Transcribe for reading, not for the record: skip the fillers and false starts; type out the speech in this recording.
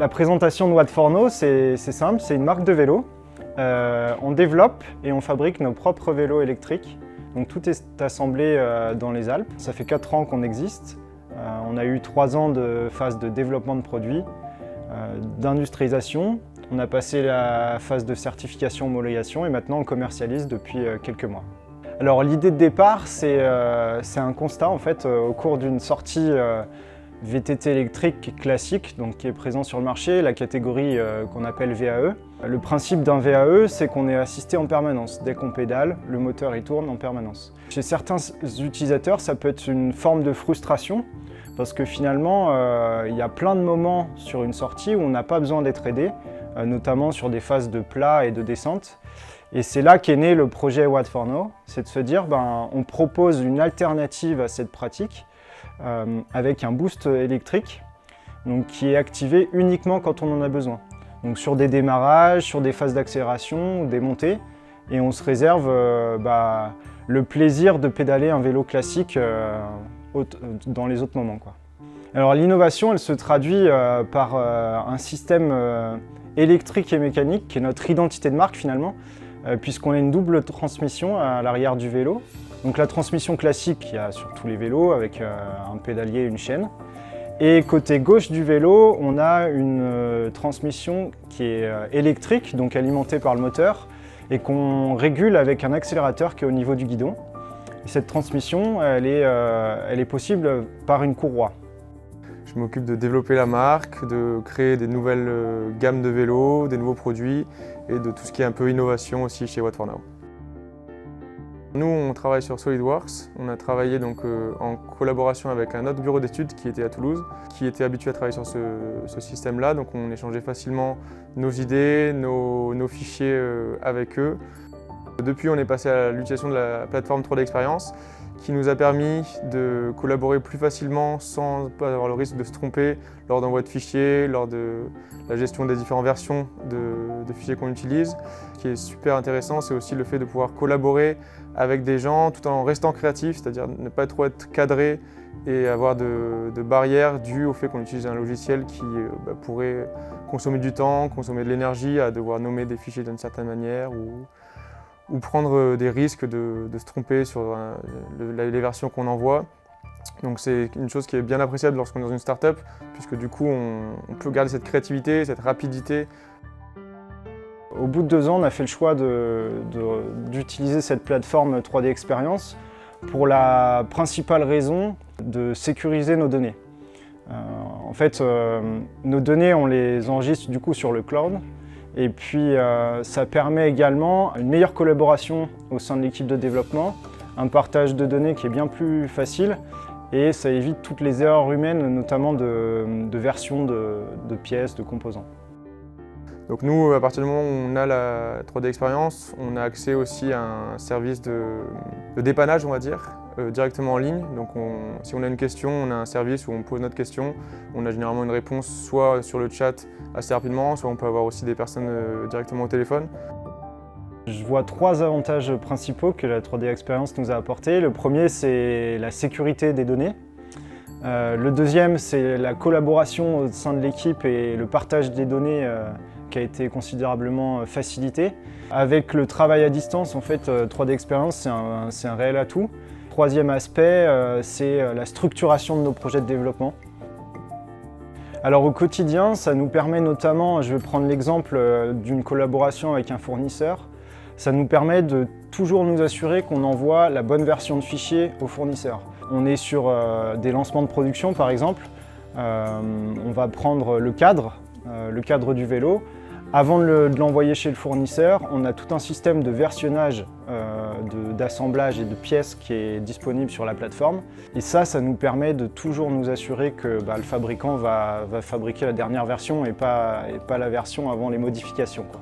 La présentation de Watt4No, c'est simple, c'est une marque de vélo. On développe et on fabrique nos propres vélos électriques. Donc tout est assemblé dans les Alpes. Ça fait 4 ans qu'on existe. On a eu 3 ans de phase de développement de produits, d'industrialisation. On a passé la phase de certification, homologation et maintenant on commercialise depuis quelques mois. Alors l'idée de départ, c'est un constat en fait au cours d'une sortie VTT électrique classique, donc qui est présent sur le marché, la catégorie qu'on appelle VAE. Le principe d'un VAE, c'est qu'on est assisté en permanence. Dès qu'on pédale, le moteur il tourne en permanence. Chez certains utilisateurs, ça peut être une forme de frustration, parce que finalement, il y a plein de moments sur une sortie où on n'a pas besoin d'être aidé, notamment sur des phases de plat et de descente. Et c'est là qu'est né le projet Watt4No, c'est de se dire on propose une alternative à cette pratique avec un boost électrique donc, qui est activé uniquement quand on en a besoin. Donc sur des démarrages, sur des phases d'accélération ou des montées, et on se réserve le plaisir de pédaler un vélo classique dans les autres moments, quoi. Alors l'innovation, elle se traduit par un système électrique et mécanique qui est notre identité de marque finalement, puisqu'on a une double transmission à l'arrière du vélo. Donc la transmission classique qu'il y a sur tous les vélos avec un pédalier et une chaîne. Et côté gauche du vélo, on a une transmission qui est électrique, donc alimentée par le moteur, et qu'on régule avec un accélérateur qui est au niveau du guidon. Et cette transmission, elle est possible par une courroie. Je m'occupe de développer la marque, de créer des nouvelles gammes de vélos, des nouveaux produits et de tout ce qui est un peu innovation aussi chez Watt4No. Nous, on travaille sur SolidWorks. On a travaillé donc, en collaboration avec un autre bureau d'études qui était à Toulouse, qui était habitué à travailler sur ce système-là. Donc on échangeait facilement nos idées, nos fichiers avec eux. Depuis, on est passé à l'utilisation de la plateforme 3D Experience, qui nous a permis de collaborer plus facilement sans pas avoir le risque de se tromper lors d'envoi de fichiers, lors de la gestion des différentes versions de fichiers qu'on utilise. Ce qui est super intéressant, c'est aussi le fait de pouvoir collaborer avec des gens tout en restant créatif, c'est-à-dire ne pas trop être cadré et avoir de barrières dues au fait qu'on utilise un logiciel qui pourrait consommer du temps, consommer de l'énergie, à devoir nommer des fichiers d'une certaine manière ou prendre des risques de se tromper sur les versions qu'on envoie. Donc c'est une chose qui est bien appréciable lorsqu'on est dans une start-up, puisque du coup on peut garder cette créativité, cette rapidité. Au bout de 2 ans, on a fait le choix d'utiliser cette plateforme 3D Experience pour la principale raison de sécuriser nos données. En fait, nos données, on les enregistre du coup sur le cloud. Et puis ça permet également une meilleure collaboration au sein de l'équipe de développement, un partage de données qui est bien plus facile et ça évite toutes les erreurs humaines, notamment de version de pièces, de composants. Donc nous, à partir du moment où on a la 3D Experience, on a accès aussi à un service de dépannage, on va dire, directement en ligne. Donc si on a une question, on a un service où on pose notre question. On a généralement une réponse soit sur le chat assez rapidement, soit on peut avoir aussi des personnes directement au téléphone. Je vois 3 avantages principaux que la 3D Experience nous a apportés. Le premier, c'est la sécurité des données. Le deuxième, c'est la collaboration au sein de l'équipe et le partage des données qui a été considérablement facilité. Avec le travail à distance, en fait, 3D Experience, c'est un réel atout. Troisième aspect, c'est la structuration de nos projets de développement. Alors au quotidien, ça nous permet notamment, je vais prendre l'exemple d'une collaboration avec un fournisseur, ça nous permet de toujours nous assurer qu'on envoie la bonne version de fichier au fournisseur. On est sur des lancements de production par exemple, on va prendre le cadre du vélo. Avant de l'envoyer chez le fournisseur, on a tout un système de versionnage, d'assemblage et de pièces qui est disponible sur la plateforme. Et ça nous permet de toujours nous assurer que le fabricant va fabriquer la dernière version et pas la version avant les modifications, quoi.